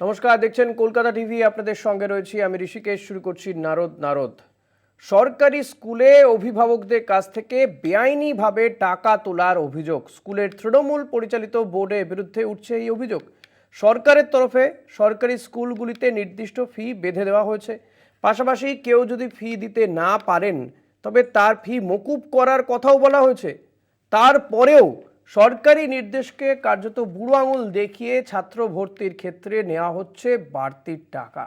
নমস্কার, দেখছেন কলকাতা টিভি। আপনাদের সঙ্গে রয়েছি আমি ঋষিকেশ। শুরু করছি নারদ। সরকারি স্কুলে অভিভাবকদের কাছ থেকে বেআইনিভাবে টাকা তোলার অভিযোগ। স্কুলের তৃণমূল পরিচালিত বোর্ডের বিরুদ্ধে উঠছে এই অভিযোগ। সরকারের তরফে সরকারি স্কুলগুলিতে নির্দিষ্ট ফি বেঁধে দেওয়া হয়েছে। পাশাপাশি কেউ যদি ফি দিতে না পারেন তবে তার ফি মকুব করার কথাও বলা হয়েছে। তারপরেও সরকারি নির্দেশকে কার্যত বুড়ো আঙুল দেখিয়ে ছাত্র ভর্তির ক্ষেত্রে নেওয়া হচ্ছে বাড়তি টাকা।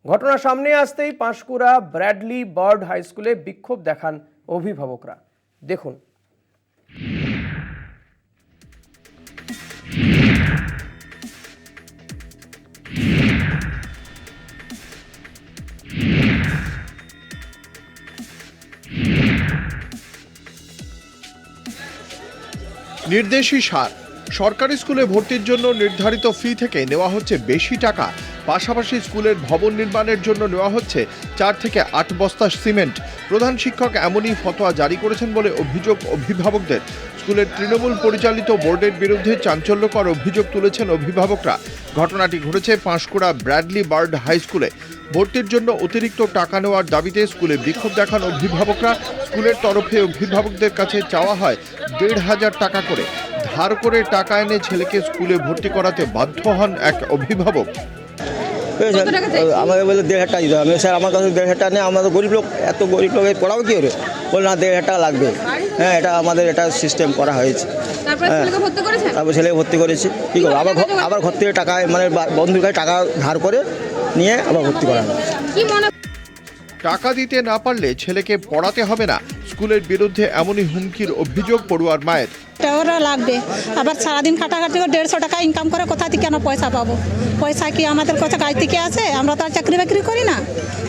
ঘটনা সামনে আসতেই পাঁশকুড়া ব্র্যাডলি বার্ড হাই স্কুলে বিক্ষোভ দেখান অভিভাবকরা। দেখুন। নির্দেশই সার। সরকারি স্কুলে ভর্তির জন্য নির্ধারিত ফি থেকে নেওয়া হচ্ছে বেশি টাকা। পাশাপাশি স্কুলের ভবন নির্মাণের জন্য নেওয়া হচ্ছে 4 থেকে 8 বস্তা সিমেন্ট। প্রধান শিক্ষক এমনই ফতোয়া জারি করেছেন বলে অভিযোগ অভিভাবকদের। স্কুলের তৃণমূল পরিচালিত বোর্ডের বিরুদ্ধে চাঞ্চল্যকর অভিযোগ তুলেছেন অভিভাবকরা। ঘটনাটি ঘটেছে পাঁশকুড়া ব্র্যাডলি বার্ড হাই স্কুলে। ভর্তির জন্য অতিরিক্ত টাকা নেওয়ার দাবিতে স্কুলে বিক্ষোভ দেখান অভিভাবকরা। স্কুলের তরফে অভিভাবকদের কাছে চাওয়া হয় 1,500 টাকা করে। ধার করে টাকা এনে ছেলেকে স্কুলে ভর্তি করাতে বাধ্য হন এক অভিভাবক। আমাকে বলে 1,500 টাকা দিতে হবে। স্যার আমার কাছে 1,500 টাকা নেই, আমরা তো গরিব লোক, এত গরিব লোক পড়াবো কি করে? বলে না, 1,500 টাকা লাগবে। হ্যাঁ, এটা আমাদের এটা সিস্টেম করা হয়েছে। তারপর ছেলেকে ভর্তি করেছি। কী করবো, আবার ঘর থেকে টাকা মানে বন্ধুর কাছে টাকা ধার করে নিয়ে আবার ভর্তি করানো। টাকা দিতে না পারলে ছেলেকে পড়াতে হবে না, স্কুলের বিরুদ্ধে এমনই হুমকির অভিযোগ পড়ুয়ার মায়ের। টাকাটা লাগবে, আবার সারাদিন খাটাখাটি করে 150 টাকা ইনকাম করে কোথা থেকে কেন পয়সা পাবো? পয়সা কি আমাদের কোথা কাজ থেকে আসে? আমরা তো আর চাকরি বাকরি করি না,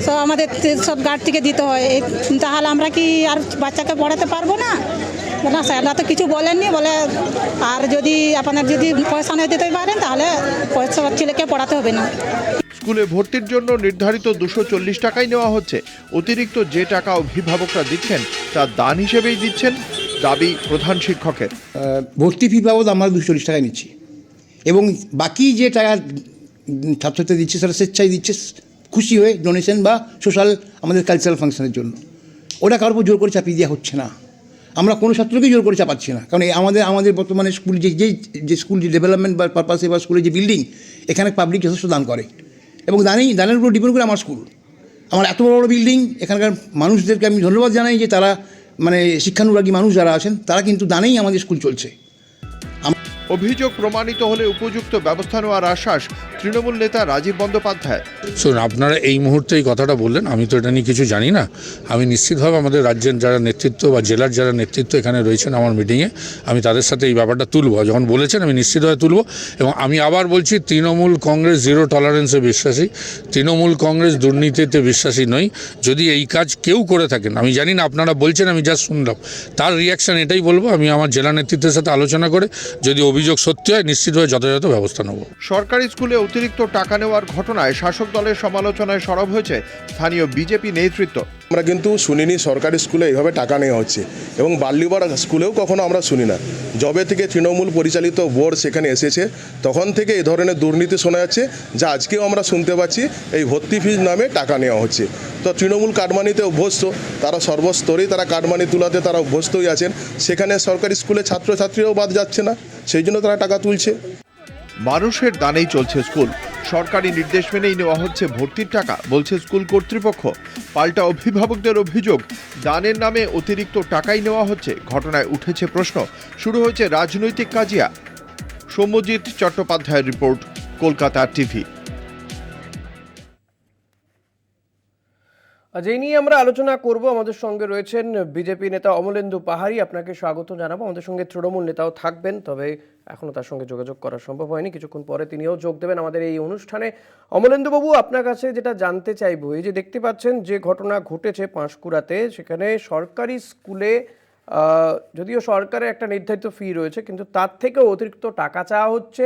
সব আমাদের সব গার্ড থেকে দিতে হয়। তাহলে আমরা কি আর বাচ্চাকে পড়াতে পারবো না? না স্যাররা তো কিছু বলেননি, বলে আর যদি আপনার যদি পয়সা নিয়ে দিতে পারেন তাহলে পয়সা ছেলেকে পড়াতে হবে না। স্কুলে ভর্তির জন্য নির্ধারিত 240 টাকাই নেওয়া হচ্ছে। অতিরিক্ত যে টাকা অভিভাবকরা দিচ্ছেন তা দান হিসেবেই দিচ্ছেন, দাবি প্রধান শিক্ষকের। ভর্তি ফি বাবদ আমরা 240 টাকায় নিচ্ছি, এবং বাকি যে টাকা ছাত্রছাত্রী দিচ্ছে সেটা স্বেচ্ছায় দিচ্ছে, খুশি হয়ে ডোনেশন বা সোশ্যাল আমাদের কালচারাল ফাংশনের জন্য। ওটা কারোর উপর জোর করে চাপিয়ে দেওয়া হচ্ছে না। আমরা কোনো ছাত্রকেই জোর করে চাপাচ্ছি না, কারণ আমাদের বর্তমানে স্কুল যে স্কুল যে ডেভেলপমেন্ট বা পারপাসে বা স্কুলের যে বিল্ডিং, এখানে পাবলিক যথেষ্ট দান করে, এবং দানের উপর ডিপেন্ড করে আমার স্কুল। আমার এত বড় বড় বিল্ডিং, এখানকার মানুষদেরকে আমি ধন্যবাদ জানাই যে তারা মানে শিক্ষানুরাগী মানুষ যারা আছেন তারা কিন্তু দানেই আমাদের স্কুল চলছে। অভিযোগ প্রমাণিত হলে উপযুক্ত ব্যবস্থা নেওয়ার আশ্বাস তৃণমূল নেতা রাজীব বন্দ্যোপাধ্যায়। শুনুন, আপনারা এই মুহূর্তে এই কথাটা বললেন, আমি তো এটা নিয়ে কিছু জানি না। আমি নিশ্চিতভাবে আমাদের রাজ্যের যারা নেতৃত্ব বা জেলার যারা নেতৃত্ব এখানে রয়েছেন আমার মিটিংয়ে, আমি তাদের সাথে এই ব্যাপারটা তুলব। যখন বলেছেন আমি নিশ্চিতভাবে তুলব। এবং আমি আবার বলছি, তৃণমূল কংগ্রেস জিরো টলারেন্সে বিশ্বাসী, তৃণমূল কংগ্রেস দুর্নীতিতে বিশ্বাসী নই। যদি এই কাজ কেউ করে থাকেন, আমি জানি না, আপনারা বলছেন, আমি যা শুনলাম তার রিয়াকশান এটাই বলবো, আমি আমার জেলা নেতৃত্বের সাথে আলোচনা করে যদি অভিযোগ সত্যি হয় নিশ্চিতভাবে যথাযথ ব্যবস্থা নেব। সরকারি স্কুলে অতিরিক্ত টাকা নেওয়ার ঘটনায় শাসক দলের সমালোচনায় সরব হয়েছে স্থানীয় বিজেপি নেতৃত্ব। আমরা কিন্তু শুনিনি সরকারি স্কুলে এইভাবে টাকা নেওয়া হচ্ছে, এবং বাল্যবাড় স্কুলেও কখনো আমরা শুনি না। যবে থেকে তৃণমূল পরিচালিত বোর্ড সেখানে এসেছে তখন থেকে এই ধরনের দুর্নীতি শোনা যাচ্ছে, যা আজকেও আমরা শুনতে পাচ্ছি এই ভর্তি ফিজ নামে টাকা নেওয়া হচ্ছে। তো তৃণমূল কাটমানিতে অভ্যস্ত, তারা সর্বস্তরেই তারা কাটমানি তুলাতে তারা অভ্যস্তই আছেন। সেখানে সরকারি স্কুলে ছাত্রছাত্রীরাও বাদ যাচ্ছে না, সেই জন্য তারা টাকা তুলছে। মানুষের দানেই চলছে স্কুল, সরকারি নির্দেশ মেনেই নেওয়া হচ্ছে ভর্তির টাকা, বলছে স্কুল কর্তৃপক্ষ। পাল্টা অভিভাবকদের অভিযোগ, দানের নামে অতিরিক্ত টাকাই নেওয়া হচ্ছে। ঘটনায় উঠেছে প্রশ্ন, শুরু হয়েছে রাজনৈতিক কাজিয়া। সৌম্যজিৎ চট্টোপাধ্যায়ের রিপোর্ট, কলকাতা টিভি। আজ এই নিয়ে আমরা আলোচনা করব। আমাদের সঙ্গে রয়েছেন বিজেপি নেতা অমলেন্দু পাহাড়ি। আপনাকে স্বাগত জানাবো। আমাদের সঙ্গে তৃণমূল নেতাও থাকবেন, তবে এখনো তার সঙ্গে যোগাযোগ করা সম্ভব হয়নি। কিছুক্ষণ পরে তিনিও যোগ দেবেন আমাদের এই অনুষ্ঠানে। অমলেন্দু বাবু, আপনার কাছে যেটা জানতে চাইবো, এই যে দেখতে পাচ্ছেন যে ঘটনা ঘটেছে পাঁশকুড়াতে, সেখানে সরকারি স্কুলে যদিও সরকারের একটা নির্ধারিত ফি রয়েছে, কিন্তু তার থেকেও অতিরিক্ত টাকা চাওয়া হচ্ছে।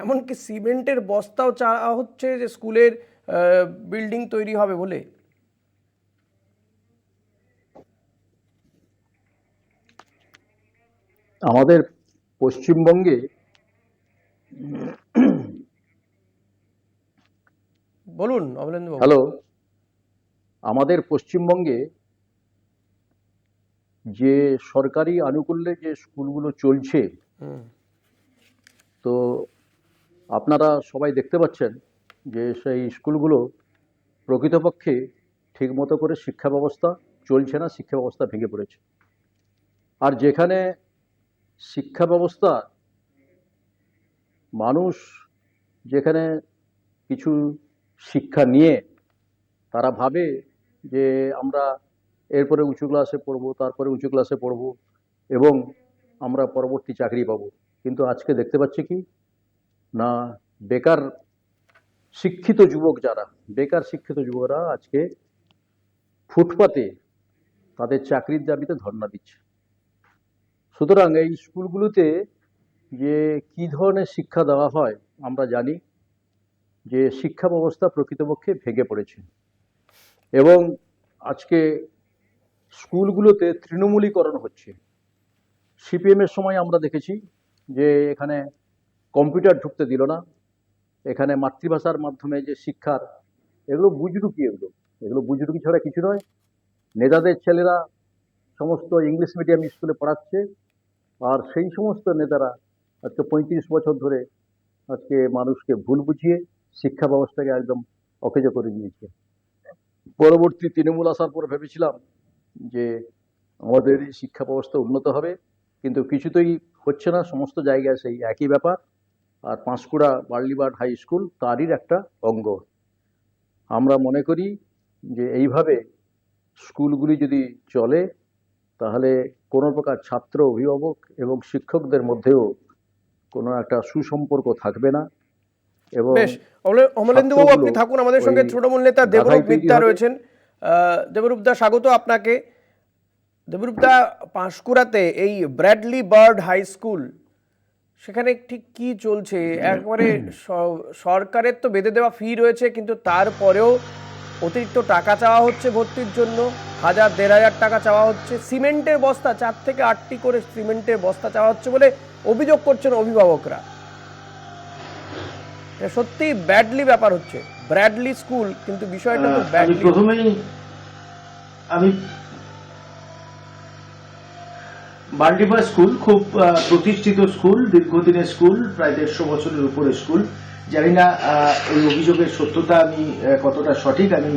এমনকি সিমেন্টের বস্তাও চাওয়া হচ্ছে যে স্কুলের বিল্ডিং তৈরি হবে বলে। আমাদের পশ্চিমবঙ্গে বলুন অমলেন্দু বাবু। হ্যালো, আমাদের পশ্চিমবঙ্গে যে সরকারি আনুকূল্যে যে স্কুলগুলো চলছে, হুম, তো আপনারা সবাই দেখতে পাচ্ছেন যে সেই স্কুলগুলো প্রকৃতপক্ষে ঠিকমতো করে শিক্ষা ব্যবস্থা চলছে না, শিক্ষা ব্যবস্থা ভেঙে পড়েছে। আর যেখানে শিক্ষা ব্যবস্থা মানুষ যেখানে কিছু শিক্ষা নিয়ে তারা ভাবে যে আমরা এরপরে উঁচু ক্লাসে পড়বো, তারপরে উঁচু ক্লাসে পড়বো এবং আমরা পরবর্তী চাকরি পাবো, কিন্তু আজকে দেখতে পাচ্ছি কি না, বেকার শিক্ষিত যুবক যারা বেকার শিক্ষিত যুবকরা আজকে ফুটপাতে তাদের চাকরির দাবিতে ধর্ণা দিচ্ছে। সুতরাং এই স্কুলগুলোতে যে কি ধরনের শিক্ষা দেওয়া হয় আমরা জানি যে শিক্ষা ব্যবস্থা প্রকৃতপক্ষে ভেঙে পড়েছে এবং আজকে স্কুলগুলোতে তৃণমূলীকরণ হচ্ছে। সিপিএমের সময় আমরা দেখেছি যে এখানে কম্পিউটার ঢুকতে দিল না, এখানে মাতৃভাষার মাধ্যমে যে শিক্ষার, এগুলো বুজরুকি, এগুলো বুজরুকি ছাড়া কিছু নয়। নেতাদের ছেলেরা সমস্ত ইংলিশ মিডিয়াম স্কুলে পড়াচ্ছে, আর সেই সমস্ত নেতারা আজকে 35 বছর ধরে আজকে মানুষকে ভুল বুঝিয়ে শিক্ষা ব্যবস্থাকে একদম অকেজো করে দিয়েছে। পরবর্তী তৃণমূল আসার পর ভেবেছিলাম যে আমাদের এই শিক্ষা ব্যবস্থা উন্নত হবে, কিন্তু কিছুতেই হচ্ছে না, সমস্ত জায়গায় সেই একই ব্যাপার। আর পাঁশকুড়া বার্লিবার্ড হাই স্কুল তারই একটা অঙ্গ। আমরা মনে করি যে এইভাবে স্কুলগুলি যদি চলে তাহলে কোনো প্রকার ছাত্র, অভিভাবক এবং শিক্ষকদের মধ্যেও কোনো একটা সুসম্পর্ক থাকবে না এবং বেশ, অমলেন্দু বাবু আপনি থাকুন আমাদের সঙ্গে। তৃণমূল নেতা দেবরূপ মিত্তা রয়েছেন। দেবরূপ দা, স্বাগত আপনাকে। দেবরূপ দা, পাঁশকুড়াতে এই ব্র্যাডলি বার্ড হাই স্কুল, সেখানে ঠিক কি চলছে? একবারে সরকারের তো বেঁধে দেওয়া ফি রয়েছে, কিন্তু তারপরেও অতিরিক্ত টাকা চাওয়া হচ্ছে ভর্তির জন্য, 1000-1500 টাকা চাওয়া হচ্ছে। সিমেন্টের বস্তা 4 থেকে 8টি করে সিমেন্টের বস্তা চাওয়া হচ্ছে বলে অভিযোগ করছেন অভিভাবকরা। এটা সত্যি ব্যাডলি ব্যাপার হচ্ছে, ব্র্যাডলি স্কুল, কিন্তু বিষয়টা তো ব্যাডলি। প্রথমেই আমি বার্লিবা স্কুল খুব প্রতিষ্ঠিত স্কুল, দীর্ঘদিনের স্কুল, প্রায় 150 বছরের উপরে স্কুল। জানি না এই অভিযোগের সত্যতা আমি কতটা সঠিক আমি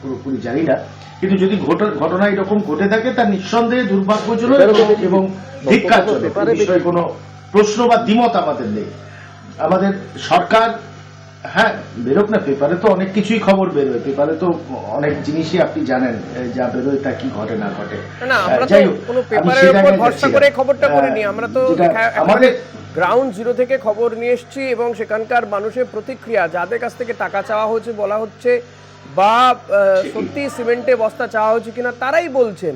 পুরোপুরি জানি না, কিন্তু যদি ঘটনা এরকম ঘটে থাকে তা নিঃসন্দেহে দুর্ভাগ্যজনক এবং ধিক্কারজনক। এই বিষয়ে কোনো প্রশ্ন বা দ্বিমত আমাদের নেই। আমাদের সরকার, হ্যাঁ বেরোক না, পেপারে তো অনেক কিছুই খবর বেরোয়, পেপারে তো অনেক জিনিসই আপনি জানেন যা বেরোয় তা কি ঘটে না ঘটে। না, আমরা তো কোনো পেপারের উপর ভরসা করে খবরটা করিনি, আমরা তো আমাদের গ্রাউন্ড জিরো থেকে খবর নিয়ে এসেছি এবং সেখানকার মানুষের প্রতিক্রিয়া, যাদের কাছ থেকে টাকা চাওয়া হচ্ছে বলা হচ্ছে বা সত্যি সিমেন্টে বস্তা চাওয়া হচ্ছে কিনা তারাই বলছেন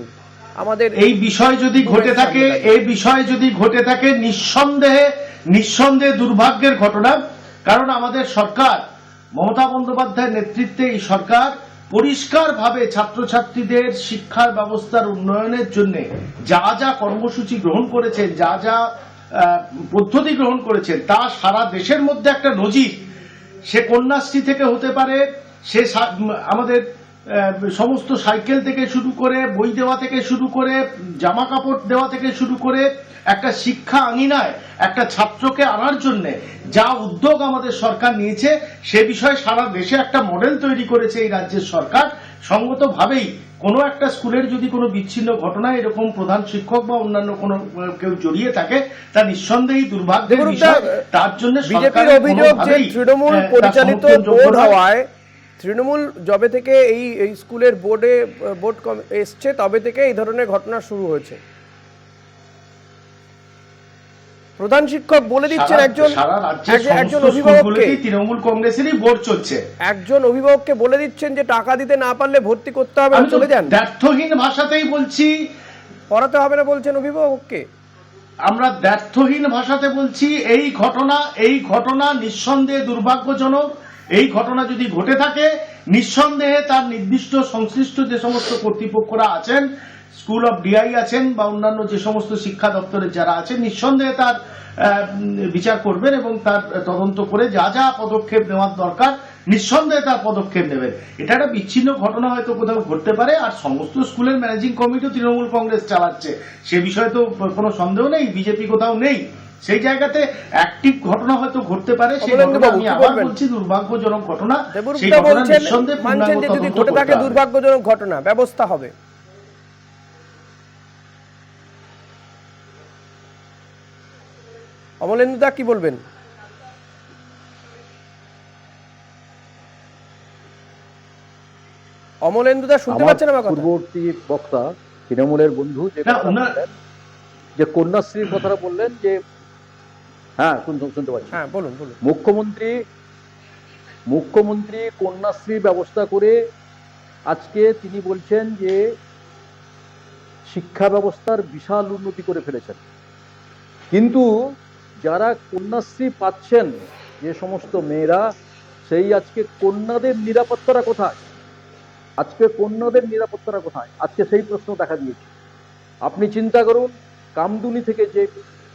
আমাদের এই বিষয় যদি ঘটে থাকে, এই বিষয় যদি ঘটে থাকে নিঃসন্দেহে দুর্ভাগ্যের ঘটনা। কারণ আমাদের সরকার, মমতা বন্দ্যোপাধ্যায়ের নেতৃত্বে এই সরকার পরিষ্কারভাবে ছাত্রছাত্রীদের শিক্ষার ব্যবস্থার উন্নয়নের জন্য যা যা কর্মসূচি গ্রহণ করেছেন, যা যা পদ্ধতি গ্রহণ করেছেন, তা সারা দেশের মধ্যে একটা নজির। সে কন্যাশ্রী থেকে হতে পারে, সে আমাদের সমস্ত সাইকেল থেকে শুরু করে, বই দেওয়া থেকে শুরু করে, জামা কাপড় দেওয়া থেকে শুরু করে, একটা শিক্ষা আঙিনায় একটা ছাত্রকে আনার জন্য যা উদ্যোগ আমাদের সরকার নিয়েছে, সে বিষয়ে সারা দেশে একটা মডেল তৈরি করেছে এই রাজ্যের সরকার। সঙ্গতভাবেই কোনো একটা স্কুলের যদি কোনো বিচ্ছিন্ন ঘটনা এরকম প্রধান শিক্ষক বা অন্যান্য কোনো কেউ জড়িয়ে থাকে, তা নিঃসন্দেহেই দুর্ভাগ্যের বিষয়। তার জন্য বিজেপির অভিযোগ যে তৃণমূল পরিচালিত বোর্ড হওয়ায়, তৃণমূল যবে থেকে এই স্কুলের বোর্ড এসছে তবে থেকে এই ধরনের ঘটনা শুরু হয়েছে। প্রধান শিক্ষক বলে দিচ্ছেন একজন অভিভাবককে, তৃণমূল কংগ্রেসেরই বোর্ড চলছে, একজন অভিভাবককে বলে দিচ্ছেন যে টাকা দিতে না পারলে ভর্তি করতে হবে, চলে যান। ব্যর্থহীন ভাষাতেই বলছি, পড়াতে হবে না বলছেন অভিভাবককে। আমরা ব্যর্থহীন ভাষাতে বলছি, এই ঘটনা নিঃসন্দেহে দুর্ভাগ্যজনক। এই ঘটনা যদি ঘটে থাকে, নিঃসন্দেহে তার নির্দিষ্ট সংশ্লিষ্ট যে সমস্ত কর্তৃপক্ষরা আছেন, স্কুল অফ ডিআই আছেন বা অন্যান্য যে সমস্ত শিক্ষা দপ্তরের যারা আছেন, নিঃসন্দেহে তার বিচার করবেন এবং তার তদন্ত করে যা যা পদক্ষেপ নেওয়ার দরকার নিঃসন্দেহে তার পদক্ষেপ নেবেন। এটা একটা বিচ্ছিন্ন ঘটনা হয়তো কোথাও ঘটতে পারে, আর সমস্ত স্কুলের ম্যানেজিং কমিটিও তৃণমূল কংগ্রেস চালাচ্ছে, সে বিষয়ে তো কোনো সন্দেহ নেই, বিজেপি কোথাও নেই। সেই জায়গাতে অ্যাক্টিভ ঘটনা হয়তো ঘটতে পারে, সেই ঘটনা আমি আবার বলছি দুর্ভাগ্যজনক ঘটনা। সেই ঘটনা নিঃসন্দেহে মানছেন যে যদি ঘটে থাকে দুর্ভাগ্যজনক ঘটনা, ব্যবস্থা হবে। অমলেন্দুদা কি বলবেন? অমলেন্দুদা শুনতে পাচ্ছেন আমার কথা? পূর্ববর্তী বক্তা তৃণমূলের বন্ধু যে কন্যাশ্রীর কথাটা বললেন, যে হ্যাঁ শুনতে পাচ্ছি। হ্যাঁ বলুন বলুন। মুখ্যমন্ত্রী কন্যাশ্রী ব্যবস্থা করে আজকে তিনি বলছেন যে শিক্ষা ব্যবস্থার বিশাল উন্নতি করে ফেলেছেন, কিন্তু যারা কন্যাশ্রী পাচ্ছেন যে সমস্ত মেয়েরা, সেই আজকে কন্যাদের নিরাপত্তাটা কোথায়? আজকে কন্যাদের নিরাপত্তাটা কোথায়? আজকে সেই প্রশ্ন দেখা দিয়েছে। আপনি চিন্তা করুন, কামদুনি থেকে যে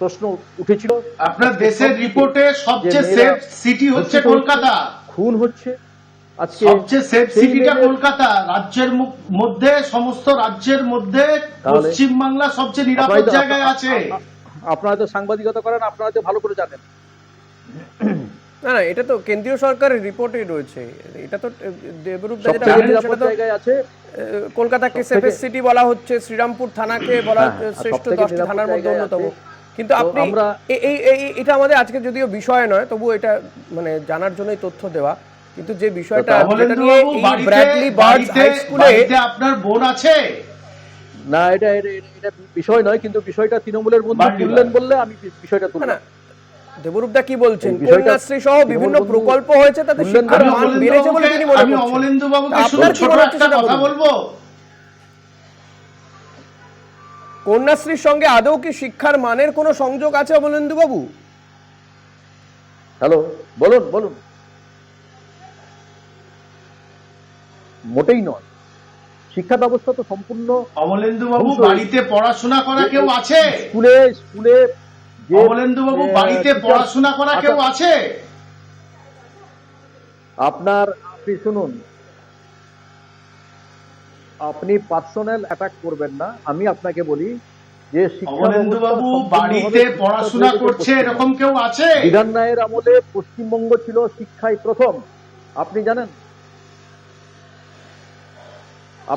প্রশ্ন উঠেছিল, আপনার দেশের রিপোর্টে সবচেয়ে সেফ সিটি হচ্ছে কলকাতা, খুন হচ্ছে, আজকে সবচেয়ে সেফ সিটিটা কলকাতা। রাজ্যের মধ্যে, সমস্ত রাজ্যের মধ্যে পশ্চিমবাংলা সবচেয়ে নিরাপদ জায়গায় আছে। আপনারা তো সাংবাদিকতা করেন, আপনারা তো ভালো করে জানেন। না না, এটা তো কেন্দ্রীয় সরকারের রিপোর্টে রয়েছে। এটা তো দেবরূপদা যেটা আছে, কলকাতাকে সেফেস্ট সিটি বলা হচ্ছে, শ্রীরামপুর থানাকে বলা শ্রেষ্ঠ 10টি থানার মধ্যে অন্যতম। কিন্তু আপনি এটা আমাদের আজকে যদিও বিষয় নয়, তবু এটা মানে জানার জন্যই তথ্য দেওয়া। কিন্তু যে বিষয়টা যেটা নিয়ে এই ব্র্যাডলি বার্ডস হাই স্কুলে আপনার বোন আছে, না এটা বিষয় নয়, কিন্তু বিষয়টা তৃণমূলের বন্ধু তুললেন বললে আমি বিষয়টা তুললাম। দেবরূপদা কি বলছেন? কন্যাশ্রী সহ বিভিন্ন প্রকল্প হয়েছে, তাতে শিক্ষার মান বেড়েছে বলে তিনি মনে করছেন। অমলেন্দু বাবুকে শুধু ছোট একটা কথা বলবো, কন্যাশ্রীর সঙ্গে আদৌ কি শিক্ষার মানের কোনো সংযোগ আছে অমলেন্দু বাবু? হ্যালো, বলুন। মোটেই নয়। শিক্ষা ব্যবস্থা তো সম্পূর্ণ। অমলেন্দু বাবু বাড়িতে পড়াশোনা করা কেউ আছে? স্কুলে অমলেন্দু বাবু বাড়িতে পড়াশোনা করা কেউ আছে? আপনি শুনুন, আপনি পার্সোনাল অ্যাটাক করবেন না। আমি আপনাকে বলি যে অমলেন্দু বাবু বাড়িতে পড়াশোনা করছে এরকম কেউ আছে? বিধান রায়ের আমলে পশ্চিমবঙ্গ ছিল শিক্ষায় প্রথম, আপনি জানেন?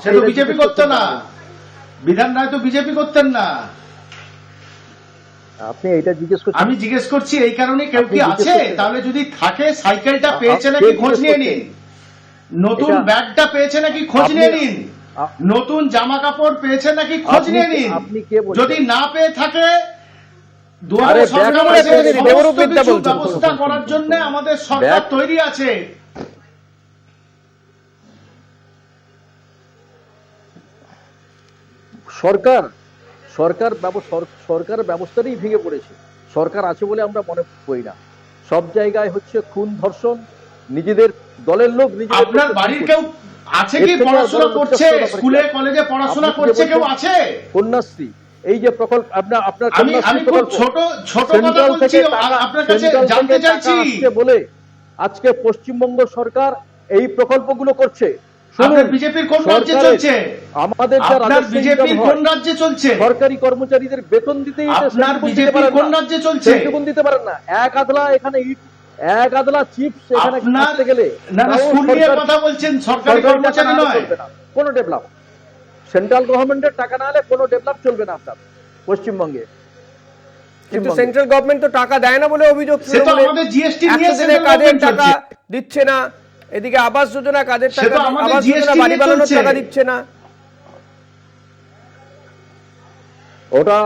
সে তো বিজেপি করতো না, বিধান রায় তো বিজেপি করতেন না। আপনি এটা জিজ্ঞেস করছেন? আমি জিজ্ঞেস করছি এই কারণে, কেউ কি আছে? তাহলে যদি থাকে, সাইকেলটা পেয়েছে নাকি খোঁজ নিয়ে নিন, নতুন ব্যাগটা পেয়েছে নাকি খোঁজ নিয়ে নিন, নতুন জামা কাপড় পেয়েছে নাকি খোঁজ নিয়ে নিন। যদি না পেয়ে থাকে, ব্যবস্থা করার জন্য আমাদের সরকার তৈরি আছে। সরকার ব্যবস্থাটাই ভেঙে পড়েছে। সরকার আছে বলে আমরা মনে করি না। সব জায়গায় হচ্ছে খুন, ধর্ষণ, নিজেদের দলের লোক। আপনার বাড়ির কেউ আছে কি পড়াশোনা করছে? স্কুলে কলেজে পড়াশোনা করছে কেউ আছে? কন্যাশ্রী, এই যে প্রকল্প, আপনার আমি খুব ছোট কথা বলছি, আপনার কাছে জানতে চাইছি বলে আজকে পশ্চিমবঙ্গ সরকার এই প্রকল্পগুলো করছে। আপনার বিজেপির কোন রাজ্যে চলছে? আমাদের বিজেপির কোন রাজ্যে চলছে? সরকারি কর্মচারীদের বেতন দিতে আপনার বিজেপির কোন রাজ্যে চলছে? দিতে পারেন না। এক আদলা চিপস এখানে কিনতে গেলে, না স্কুল নিয়ে কথা বলছেন, সরকারি কর্মচারী নয়। কোনো ডেভেলপ, সেন্ট্রাল গভর্নমেন্টের টাকা না হলে কোনো ডেভেলপ চলবে না আপনার পশ্চিমবঙ্গে। কিন্তু সেন্ট্রাল গভর্নমেন্ট তো টাকা দেয় না বলে অভিযোগ। সেটা আমাদের জিএসটি নিয়ে কাজের টাকা দিচ্ছে না, এদিকে আবাস যোজনা কাজের টাকা, আবাস যোজনা বাড়ি বানানোর টাকা দিচ্ছে না। ওটা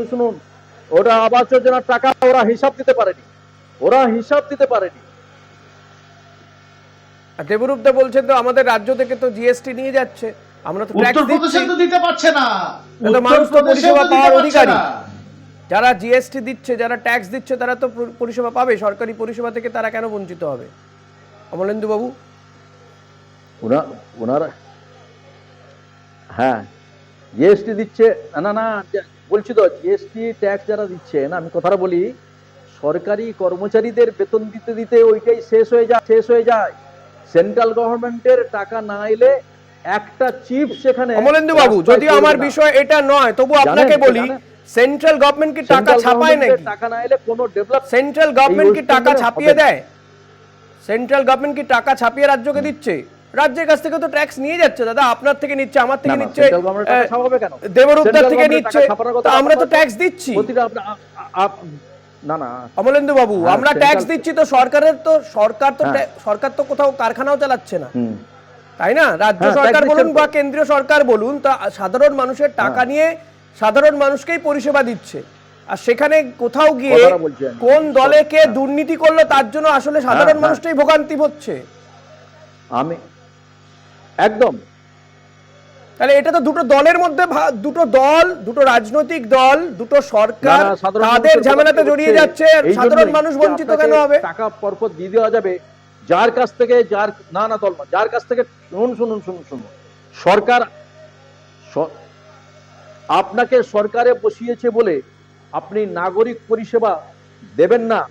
শুনুন, ওটা আবাস যোজনার টাকা ওরা হিসাব দিতে পারেনি। দেবরূপদা বলছেন তো আমাদের রাজ্য থেকে তো জিএসটি নিয়ে যাচ্ছে, আমরা তো ট্যাক্স দিচ্ছি, তো দিতে পারছে না। মানুষ তো পরিষেবা পাওয়ার অধিকারী। যারা জিএসটি দিচ্ছে, যারা ট্যাক্স দিচ্ছে, তারা তো পরিষেবা পাবে। সরকারি পরিষেবা থেকে তারা কেন বঞ্চিত হবে? অমলেন্দু বাবু, ওনারা হ্যাঁ জিএসটি দিচ্ছে না, বলছি তো জিএসটি ট্যাক্স যারা দিচ্ছেন, আমি কথাটা বলি, সরকারি কর্মচারীদের বেতন দিতে দিতে ওইটাই শেষ হয়ে যায়। সেন্ট্রাল গভর্নমেন্টের টাকা না এলে একটা চিফ সেখানে অমলেন্দু বাবু, যদিও আমার বিষয় এটা নয়, তবু আপনাকে বলি, সেন্ট্রাল গভর্নমেন্ট কি টাকা ছাপায় নাকি? টাকা না এলে কোনো ডেভেলপ সেন্ট্রাল গভর্নমেন্ট কি টাকা ছাপিয়ে দেয়? সেন্ট্রাল গভর্নমেন্ট কি টাকা ছাপিয়ে রাজ্যকে দিচ্ছে? রাজ্যের কাছ থেকে তো ট্যাক্স নিয়ে যাচ্ছে দাদা, আপনার থেকে নিচ্ছে, আমার থেকে নিচ্ছে, দেবরূপদার থেকে নিচ্ছে, তা আমরা তো ট্যাক্স দিচ্ছি। না না অমলেন্দু বাবু, আমরা ট্যাক্স দিচ্ছি তো, সরকার তো কোথাও কারখানাও চালাচ্ছে না, তাই না? রাজ্য সরকার বলুন বা কেন্দ্রীয় সরকার বলুন, তা সাধারণ মানুষের টাকা নিয়ে সাধারণ মানুষকেই পরিষেবা দিচ্ছে। আর সেখানে কোথাও গিয়ে কোন দলে কে দুর্নীতি করলো তার জন্য আসলে সাধারণ মানুষটাই ভোগান্তি হচ্ছে। আমি একদম, তাহলে এটা তো দুটো দলের মধ্যে, দুটো রাজনৈতিক দল, দুটো সরকার, তাদের ঝামেলাতে জড়িয়ে যাচ্ছে, সাধারণ মানুষ বঞ্চিত কেন হবে? টাকা পরপর দিয়ে দেওয়া যাবে যার কাছ থেকে, যার কাছ থেকে, শুনুন, সরকার আপনাকে সরকারে বসিয়েছে বলে আপনি নাগরিক পরিষেবা দেবেন না,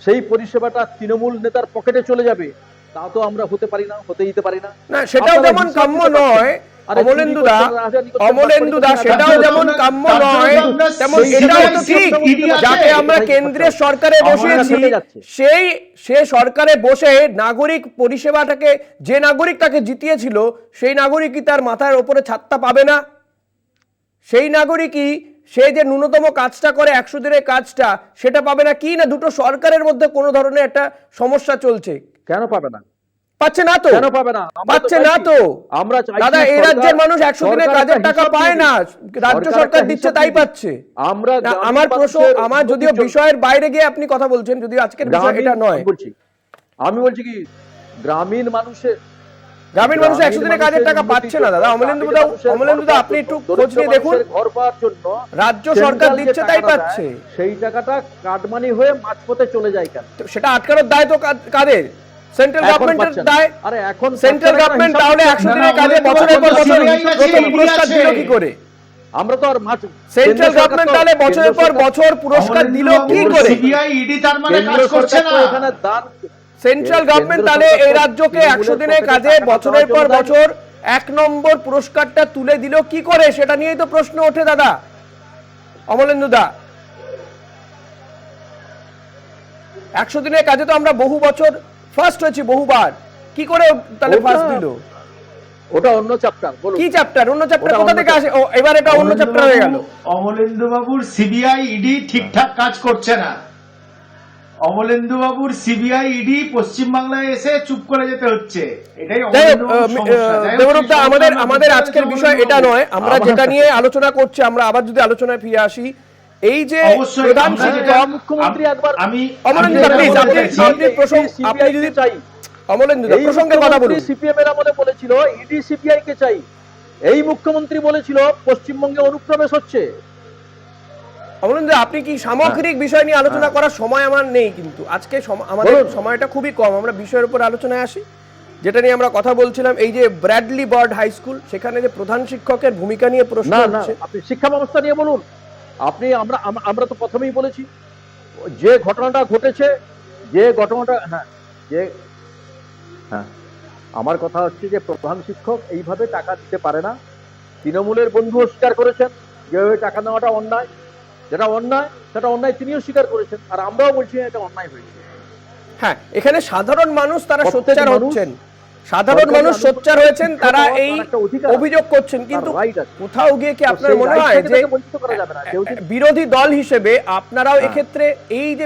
সেই পরিষেবাটা তৃণমূল নেতার পকেটে চলে যাবে, তা তো আমরা হতে দিতে পারি না। না, সেটাও যেমন কাম্য নয় অমলেন্দুদা, সেটাও যেমন কাম্য নয়, তেমন এটাও তো ঠিক, যাকে আমরা কেন্দ্রের সরকারে বসিয়েছি সে সরকারে বসে নাগরিক পরিষেবাটাকে, যে নাগরিক তাকে জিতিয়েছিল সেই নাগরিকই তার মাথার উপরে ছাত্তা পাবে না? সেই নাগরিকই সে যে ন্যূনতম কাজটা করে 100 দিনের কাজটা, সেটা পাবে না? কি না দুটো সরকারের মধ্যে কোনো ধরনের একটা সমস্যা চলছে? কেন পাবে না? পাচ্ছে না তো, কেন পাবে না? পাচ্ছে না তো। আমরা দাদা, এই রাজ্যের মানুষ 100 দিনের কাজের টাকা পায় না, রাজ্য সরকার দিচ্ছে তাই পাচ্ছে। আমার প্রশ্ন, আমার যদিও বিষয়ের বাইরে গিয়ে আপনি কথা বলছেন, যদিও আজকের বিষয় এটা নয়, আমি বলছি কি গ্রামীণ মানুষ 100 দিনের কাজের টাকা পাচ্ছে না দাদা। অমলেন্দুদা, আপনি একটু খোঁজ নিয়ে দেখুন, ঘর পাওয়ার জন্য রাজ্য সরকার দিচ্ছে তাই পাচ্ছে, সেই টাকাটা কাটমানি হয়ে মাঝপথে চলে যায় কেন? সেটা আটকানোর দায় তো কাদের? সেন্ট্রাল গভর্নমেন্টের দায়। আরে এখন সেন্ট্রাল গভর্নমেন্ট তাহলে 100 দিনের কাজে বছরের পর বছর প্রথম পুরস্কার দিল কি করে? আমরা তো আর সেন্ট্রাল গভর্নমেন্ট তাহলে বছরের পর বছর পুরস্কার দিল কি করে? সিবিআই ইডি তার মানে কাজ করছে না। এখানে দান সেন্ট্রাল গভর্নমেন্ট তাহলে এই রাজ্যকে 100 দিনের কাজে বছরের পর বছর 1 নম্বর পুরস্কারটা তুলে দিল কি করে? সেটা নিয়েই তো প্রশ্ন ওঠে দাদা, অমলেন্দুদা। 100 দিনের কাজে তো আমরা বহু বছর ফার্স্ট হয়েছি, বহুবার, কি করে তাহলে ফার্স্ট দিল? ওটা অন্য চ্যাপ্টার। বলুন কি চ্যাপ্টার? অন্য চ্যাপ্টার কোথা থেকে আসে? ও, এবার এটা অন্য চ্যাপ্টার হয়ে গেল। অমলেন্দু বাবুর সিবিআই ইডি ঠিকঠাক কাজ করছে না। অমলেন্দু বাবুর সিবিআই ইডি পশ্চিমবাংলায় এসে চুপ করে যেতে হচ্ছে, এটাই দেবরূপদা, আমাদের আজকের বিষয় এটা নয়, আমরা যেটা নিয়ে আলোচনা করছি, আমরা আবার যদি আলোচনায় ফিরে আসি, এই যে প্রধান শিক্ষক মুখ্যমন্ত্রী একবার, অমলেন্দুদা প্লিজ, আপনি যদি চাই, অমলেন্দুদা প্রসঙ্গের কথা বলুন। সিপিএম এর আমলে বলেছিল ইডি সিবিআই কে চাই, এই মুখ্যমন্ত্রী বলেছিল পশ্চিমবঙ্গে অনুপ্রবেশ হচ্ছে। অমলেন্দুদা, আপনি কি সামগ্রিক বিষয় নিয়ে আলোচনা করার সময় আমার নেই, কিন্তু আজকে আমাদের সময়টা খুবই কম, আমরা বিষয়ের উপর আলোচনায় আসি। যেটা নিয়ে আমরা কথা বলছিলাম, এই যে ব্র্যাডলি বার্ড হাই স্কুল, সেখানে যে প্রধান শিক্ষকের ভূমিকা নিয়ে প্রশ্ন হচ্ছে। আপনি শিক্ষা ব্যবস্থা নিয়ে বলুন। আমরা তো প্রথমেই বলেছি যে ঘটনাটা ঘটেছে, আমার কথা হচ্ছে যে প্রধান শিক্ষক এইভাবে টাকা দিতে পারে না। তৃণমূলের বন্ধুও স্বীকার করেছেন যেভাবে টাকা নেওয়াটা অন্যায়, যেটা অন্যায় সেটা অন্যায় তিনিও স্বীকার করেছেন, আর আমরাও বলছি এটা অন্যায় হয়েছে। হ্যাঁ, এখানে সাধারণ মানুষ তারা সোচ্চার হচ্ছেন, সাধারণ মানুষ সোচ্চার হয়েছেন, তারা এই অভিযোগ করছেন, কিন্তু কোথাও গিয়ে কি আপনার মনে হয় যে বিরোধী দল হিসেবে আপনারাও এক্ষেত্রে এই যে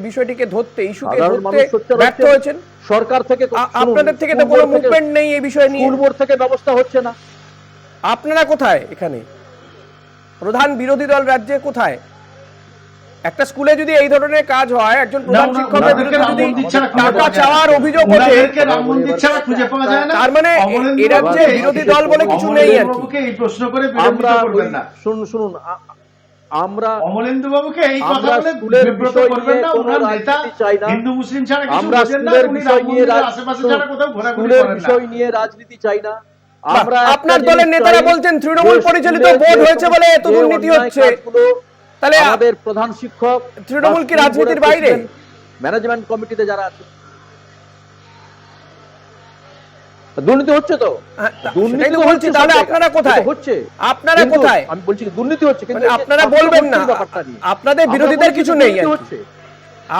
বিষয়টিকে ধরতে, ইস্যুকে ধরতে ব্যর্থ হয়েছেন? সরকার থেকে, আপনাদের থেকে তো কোনো মুভমেন্ট নেই এই বিষয় নিয়ে, স্কুল বোর্ড থেকে ব্যবস্থা হচ্ছে না। আপনারা কোথায়? এখানে প্রধান বিরোধী দল রাজ্যে কোথায়? একটা স্কুলে যদি এই ধরনের কাজ হয়, একজন প্রধান শিক্ষকের বিরুদ্ধে যদি টাকা চাওয়ার অভিযোগ ওঠে, তার মানে এই রাজ্যে বিরোধী দল বলে কিছু নেই আর কি। এই প্রশ্ন করে বিরোধিতা করবেন না। শুনুন, আমরা অমলেন্দু বাবুকে এই কথা বলে বিব্রত করবেন না। ওনার নেতা হিন্দু মুসলিম ছাড়া কিছু বোঝেন না, উনি রাজনীতির আশেপাশে ছাড়া কোথাও ঘোরাঘুরি করেন না। বিষয় নিয়ে রাজনীতি চাই না। আপনার দলের নেতারা বলছেন তৃণমূল পরিচালিত বোর্ড হয়েছে বলে এত দুর্নীতি হচ্ছে। তাহলে আমাদের প্রধান শিক্ষক তৃণমূল কি রাজনীতির বাইরে? ম্যানেজমেন্ট কমিটিতে যারা আছে দুর্নীতি হচ্ছে তো, হ্যাঁ, দুর্নীতি সেটাই তো তো বলছি। হচ্ছে, তাহলে সব আপনারা জায়গায়। কোথায়? হচ্ছে আপনারা কিন্তু কোথায়? আমি বলছি কি দুর্নীতি হচ্ছে, কিন্তু মানে এই যে আপনারা স্বাস্থ্য বলবেন না, মন্ত্রীর ব্যাপারটা নিয়ে। আপনাদের আমরা বিরোধিতার বলছি কিছু যে নেই দুর্নীতি আর কি। হচ্ছে।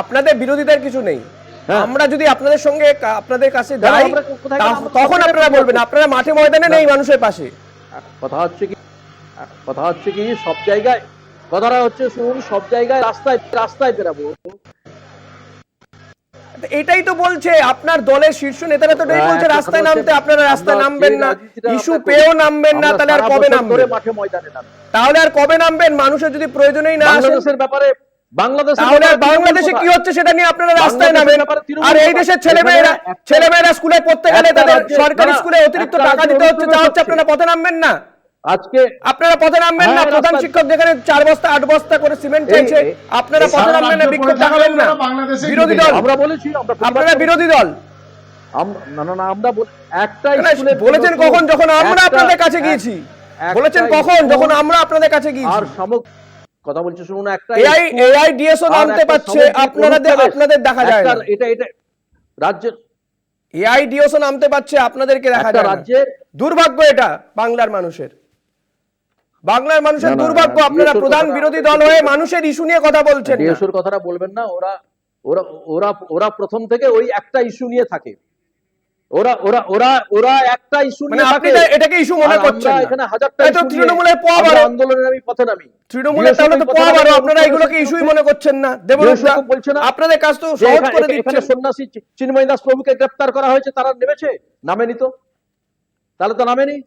আপনাদের বিরোধিতার কিছু নেই। হ্যাঁ। আমরা যদি আপনাদের সঙ্গে আপনাদের কাছে কেন যাই, আমরা কোথায় গেলাম? আমরা তখন সব আপনারা জায়গায় বলবেন আপনারা মাঠে ময়দানে নেই মানুষের পাশে। কথা হচ্ছে কি সব জায়গায় কথাটা হচ্ছে, শুনুন, সব জায়গায় রাস্তায় বেরাবো। এটাই তো বলছে আপনার দলের শীর্ষ নেতারা তো এটাই বলছে রাস্তায় নামতে, আপনারা রাস্তায় নামবেন না, ইস্যু পেয়েও নামবেন না, তাহলে আর কবে নামবেন? মাঠে ময়দানে নামবে, তাহলে আর কবে নামবেন? মানুষের যদি প্রয়োজনেই না আসে, বাংলাদেশের ব্যাপারে তাহলে আর বাংলাদেশে কি হচ্ছে সেটা নিয়ে আপনারা রাস্তায় নামেন। আর এই দেশের ছেলেমেয়েরা স্কুলে পড়তে গেলে তাদের সরকারি স্কুলে অতিরিক্ত টাকা দিতে হচ্ছে, যা হচ্ছে আপনারা পথে নামবেন না। আজকে আপনারা পথে নামবেন না। প্রধান শিক্ষক যেখানে 4 বস্তা 8 বস্তা করে সিমেন্ট চাইছে, আপনারা পথে নামবেন না, বিক্ষোভ দেখাবেন না। বিরোধী দল আমরা বলেছি, আপনারা বিরোধী দল না আমরা একটা স্কুলে বলেছেন কখন? যখন আমরা আপনাদের কাছে গিয়েছি। বলেছেন কখন? যখন আমরা আপনাদের কাছে গিয়েছি। আর কথা বলছি, শুনুন, একটা এআই ডিএসও নামতে পারছে, আপনাদের দেখা যায় না। এটা রাজ্যের এআই ডিএসও নামতে পারছে, আপনাদেরকে দেখা যায় না। রাজ্যের দুর্ভাগ্য এটা বাংলার মানুষের দুর্ভাগ্য। আপনারা প্রধান বিরোধী দল হয়ে মানুষের ইস্যু নিয়ে কথা বলছেন না। ডিএসওর কথাটা বলবেন না। ওরা প্রথম থেকে ওই একটা ইস্যু নিয়ে থাকে। ওরা একটা ইস্যু মানে নিয়ে আপনি থাকে। এটাকে ইস্যু মনে করছেন না? এখানে হাজারটা এই তো issue তৃণমূলের নিয়ে পোয়া আমরা বারো। আন্দোলনে আমি পথে নামি। তৃণমূলের তাহলে তো পোয়া বারো, আপনারা এগুলোকে ইস্যুই মনে করছেন না। দেবরুদ্দা, বলছে না আপনাদের কাজ তো যে সহজ করে এখানে দিচ্ছেন। সন্ন্যাসী চিন্ময় দাস প্রভুকে গ্রেফতার করা হয়েছে, তারা নেমেছে? নামেনি তো। তাহলে তো নামেনি।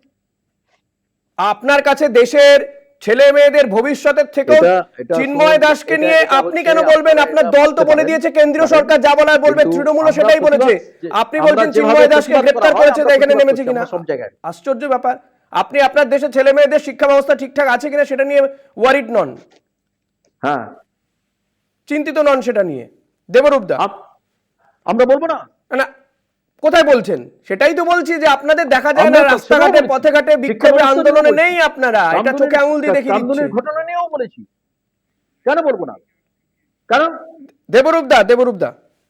আপনার কাছে দেশের ছেলে মেয়েদের ভবিষ্যতের থেকেও চিন্ময় দাসকে নিয়ে আপনি কেন বলবেন? আপনার দল তো বলে দিয়েছে, কেন্দ্রীয় সরকার যা বলার বলবে, তৃণমূলও সেটাই বলেছে। আপনি বলছেন চিন্ময় দাসকে গ্রেফতার করেছে, তাই এখানে নেমেছে কিনা? সব জায়গায় আশ্চর্য ব্যাপার। আপনি আপনার দেশে ছেলে মেয়েদের শিক্ষা ব্যবস্থা ঠিকঠাক আছে কিনা সেটা নিয়ে ওয়ারিড নন, হ্যাঁ চিন্তিত নন সেটা নিয়ে। দেবরূপদা, আমরা বলবো না। না, কোথায় বলছেন? সেটাই তো বলছি যে আপনাদের দেখা যায় না রাস্তাঘাটে, পথে ঘাটে, বিক্ষোভে, আন্দোলনে নেই আপনারা। এটা চোখে আঙুল দিয়ে দেখিয়ে দিচ্ছে। ঘটনা নিয়েও বলেছি, কেন বলবো না? কারণ দেবরূপদা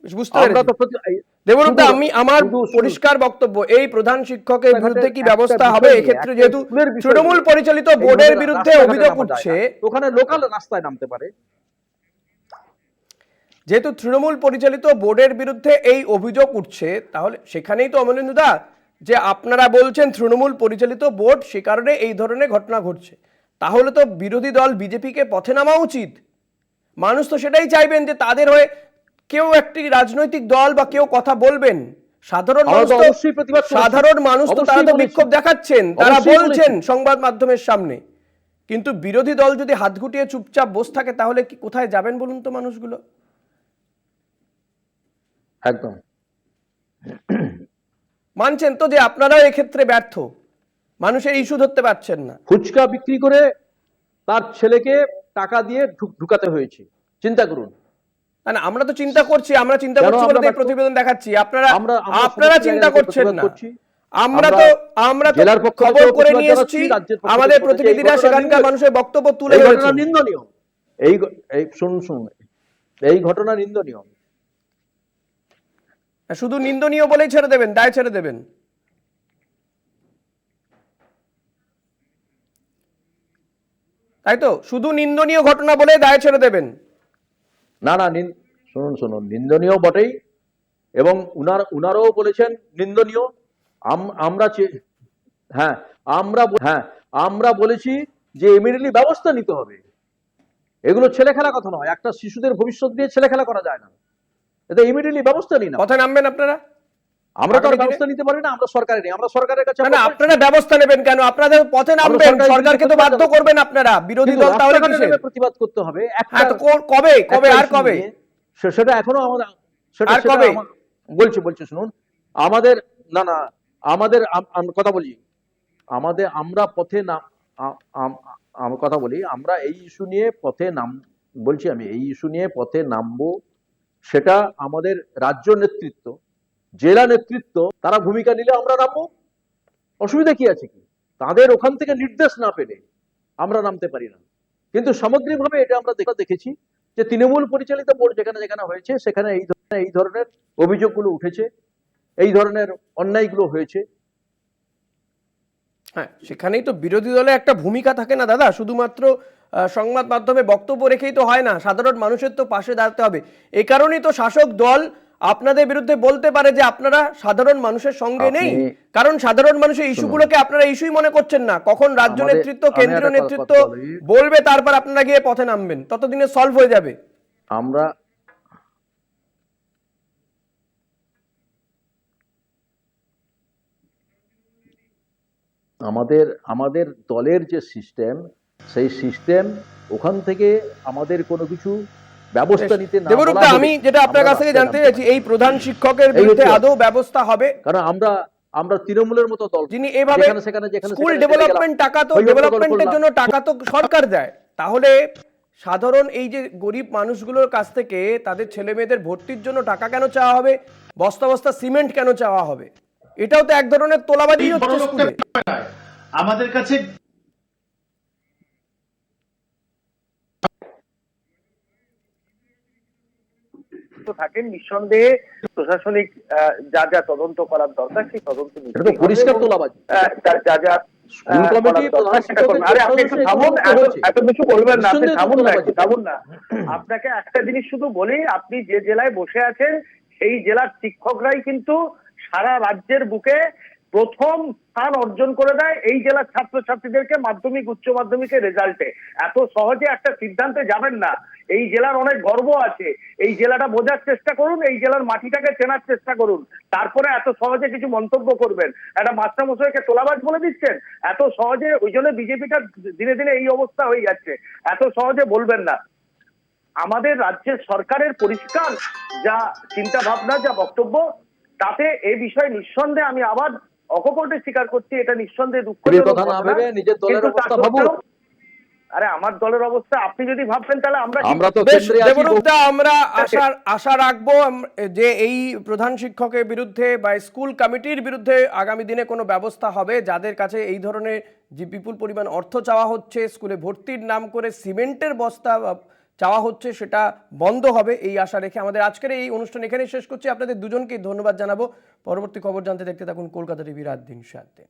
বুঝতে পেরেছি। দেবরূপদা, আমি আমার পরিষ্কার বক্তব্য, এই প্রধান শিক্ষকের বিরুদ্ধে কি ব্যবস্থা হবে এক্ষেত্রে? যেহেতু তৃণমূল পরিচালিত বোর্ডের বিরুদ্ধে অভিযোগ উঠছে, ওখানে লোকাল রাস্তায় নামতে পারে। যেহেতু তৃণমূল পরিচালিত বোর্ডের বিরুদ্ধে এই অভিযোগ উঠছে, তাহলে সেখানেই তো অমলেন্দুদা যে আপনারা বলছেন তৃণমূল পরিচালিত বোর্ড, সে কারণে এই ধরনের ঘটনা ঘটছে। তাহলে তো বিরোধী দল বিজেপিকে পথে নামা উচিত। মানুষ তো সেটাই চাইবেন যে তাদের হয়ে কেউ একটি রাজনৈতিক দল বা কেউ কথা বলবেন। সাধারণ মানুষ তো তারা তো বিক্ষোভ দেখাচ্ছেন, তারা বলছেন সংবাদ মাধ্যমের সামনে। কিন্তু বিরোধী দল যদি হাত গুটিয়ে চুপচাপ বসে থাকে, তাহলে কি কোথায় যাবেন বলুন তো মানুষগুলো? একদম মানছেন তো যে আপনারাও এক্ষেত্রে ব্যর্থ, মানুষের ইস্যু ধরতে পারছেন না। ফুচকা বিক্রি করে তার ছেলেকে টাকা দিয়ে ঢুকাতে হয়েছে, চিন্তা করুন। না, আমরা তো চিন্তা করছি, আমরা চিন্তা করছি বলে এই প্রতিবেদন দেখাচ্ছি। আপনারা চিন্তা করছেন না। আমরা তো খবর করে নিয়ে এসেছি, আমাদের প্রতিনিধিরা সেখানকার মানুষের বক্তব্য তুলে ধরেছেন। নিন্দনীয় শুনুন, এই ঘটনা নিন্দনীয়। শুধু নিন্দনীয় বলেই ছেড়ে দেবেন? দায় ছেড়ে দেবেন? তাই তো? শুধু নিন্দনীয় ঘটনা বলে দায় ছেড়ে দেবেন? না, শুনুন, নিন্দনীয় বটেই, এবং উনারাও বলেছেন নিন্দনীয়। আমরা বলেছি যে ইমিডিয়েটলি ব্যবস্থা নিতে হবে। এগুলো ছেলে খেলা কথা নয়। একটা শিশুদের ভবিষ্যৎ দিয়ে ছেলে খেলা করা যায় না। এটা ইমিডিয়েটলি ব্যবস্থা নিন। পথে নামবেন আপনারা? আমরা তো ব্যবস্থা নিতে পারি না, আমরা সরকারে নেই, আমরা সরকারের কাছে। না, আপনারা ব্যবস্থা নেবেন কেন? আপনাদের পথে নামবেন, সরকারকে তো বাধ্য করবেন আপনারা, বিরোধী দল। তাহলে কিসের প্রতিবাদ করতে হবে? কবে আর কবে? সেটা এখনো আমাদের, আর কবে বলছি শুনুন, আমাদের কথা বলি, আমরা পথে কথা বলি, আমরা এই ইস্যু নিয়ে পথে নামবো। সেটা আমাদের রাজ্য নেতৃত্ব, জেলা নেতৃত্ব, তারা ভূমিকা নিলে আমরা নামবো। অসুবিধা কি আছে? কি তাদের ওখান থেকে নির্দেশ না পেলে আমরা নামতে পারি না? কিন্তু সামগ্রিকভাবে এটা আমরা দেখেছি যে তৃণমূল পরিচালিত বোর্ড যেখানে যেখানে হয়েছে সেখানে এই ধরনের অভিযোগগুলো উঠেছে, এই ধরনের অন্যায়গুলো হয়েছে। হ্যাঁ, সেখানেই তো বিরোধী দলে একটা ভূমিকা থাকে না দাদা, শুধুমাত্র সংবাদ মাধ্যমে বক্তব্য রেখেই তো হয় না, সাধারণ মানুষের তো পাশে দাঁড়াতে হবে। এই কারণেই তো শাসক দল আপনাদের বিরুদ্ধে বলতে পারে যে আপনারা সাধারণ মানুষের সঙ্গে নেই, কারণ সাধারণ মানুষের ইস্যুগুলোকে আপনারা ইস্যুই মনে করছেন না। কখন রাজ্য নেতৃত্ব, কেন্দ্রীয় নেতৃত্ব বলবে তারপর আপনারা গিয়ে পথে নামবেন, ততদিনে সলভ হয়ে যাবে। আমরা আমাদের দলের যে সিস্টেম, সেই সিস্টেম ওখান থেকে আমাদের কোনো কিছু ব্যবস্থা নিতে না দেবরূপ দা, আমি যেটা আপনার কাছ থেকে জানতে চাইছি, এই প্রধান শিক্ষকের বিরুদ্ধে আদৌ ব্যবস্থা হবে? কারণ আমরা তৃণমূলের মতো দল, যিনি এভাবে স্কুল ডেভেলপমেন্ট টাকা তো ডেভেলপমেন্টের জন্য টাকা তো সরকার দেয়, তাহলে সাধারণ এই যে গরিব মানুষগুলোর কাছ থেকে তাদের ছেলে মেয়েদের ভর্তির জন্য টাকা কেন চাওয়া হবে, বস্তা বস্তা সিমেন্ট কেন চাওয়া হবে? এটাও তো এক ধরনের তোলাবাজি হচ্ছে স্কুলে। আমাদের কাছে থাকেন, নিঃসন্দেহে প্রশাসনিক যা যা তদন্ত করার দরকার সেই তদন্ত পরিষ্কার তোলাবাজি। যা যা স্কুল কমিটি এত কিছু বলবেন না, আপনি থামুন না। আপনাকে একটা জিনিস শুধু বলি, আপনি যে জেলায় বসে আছেন সেই জেলার শিক্ষকরাই কিন্তু সারা রাজ্যের বুকে প্রথম স্থান অর্জন করে দেয় এই জেলার ছাত্রছাত্রীদেরকে মাধ্যমিক উচ্চ মাধ্যমিকের রেজাল্টে। এত সহজে একটা সিদ্ধান্তে যাবেন না। এই জেলার অনেক গর্ব আছে, এই জেলাটা বোঝার চেষ্টা করুন, এই জেলার মাটিটাকে চেনার চেষ্টা করুন, তারপরে এত সহজে কিছু মন্তব্য করবেন। একটা মাস্টারমশাইকে তোলাবাজ বলে দিচ্ছেন এত সহজে, ওই জন্য বিজেপিটা দিনে দিনে এই অবস্থা হয়ে যাচ্ছে। এত সহজে বলবেন না। আমাদের রাজ্যের সরকারের পরিষ্কার যা চিন্তা ভাবনা, যা বক্তব্য, তাতে এই বিষয়ে নিঃসন্দেহে আমি আবার অকপটে স্বীকার করছি, এটা নিঃসন্দেহে দুঃখজনক কথা না ভেবে নিজের দলের অবস্থা ভাবুন। আরে আমার দলের অবস্থা আপনি যদি ভাববেন তাহলে আমরা তো আমরা আশা রাখবো যে এই প্রধান শিক্ষকের বিরুদ্ধে বা স্কুল কমিটির বিরুদ্ধে আগামী দিনে কোনো ব্যবস্থা হবে। যাদের কাছে এই ধরনের যে বিপুল পরিমাণ অর্থ চাওয়া হচ্ছে, স্কুলে ভর্তির নাম করে সিমেন্টের বস্তা চাওয়া হচ্ছে, সেটা বন্ধ হবে, এই আশা রেখে আমাদের আজকের এই অনুষ্ঠান এখানেই শেষ করছি। আপনাদের দুজনকেই ধন্যবাদ জানাবো। পরবর্তী খবর জানতে দেখতে থাকুন কলকাতা টিভি রাত দিন 7 দিন।